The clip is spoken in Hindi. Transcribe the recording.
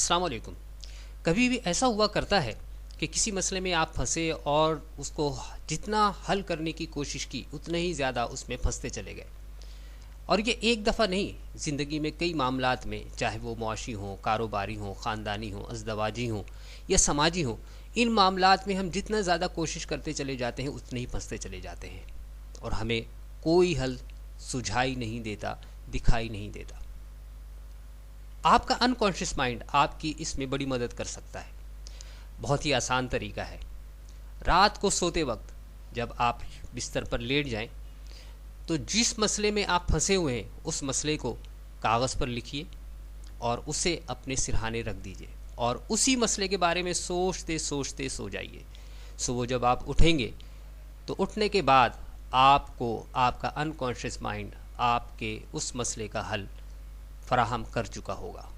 अस्सलाम वालेकुम। कभी भी ऐसा हुआ करता है कि किसी मसले में आप फंसे और उसको जितना हल करने की कोशिश की उतने ही ज़्यादा उसमें फंसते चले गए। और ये एक दफ़ा नहीं, ज़िंदगी में कई मामलात में, चाहे वो मुआशी हों, कारोबारी हों, ख़ानदानी हों, अज़दवाजी हों या समाजी हों, इन मामलात में हम जितना ज़्यादा कोशिश करते चले जाते हैं उतने ही फंसते चले जाते हैं और हमें कोई हल सुझाई नहीं देता, दिखाई नहीं देता। आपका अनकॉन्शियस माइंड आपकी इसमें बड़ी मदद कर सकता है। बहुत ही आसान तरीका है। रात को सोते वक्त जब आप बिस्तर पर लेट जाएं, तो जिस मसले में आप फंसे हुए हैं उस मसले को कागज़ पर लिखिए और उसे अपने सिरहाने रख दीजिए और उसी मसले के बारे में सोचते सोचते सो जाइए। सुबह जब आप उठेंगे तो उठने के बाद आपको आपका अनकॉन्शियस माइंड आपके उस मसले का हल फराहम कर चुका होगा।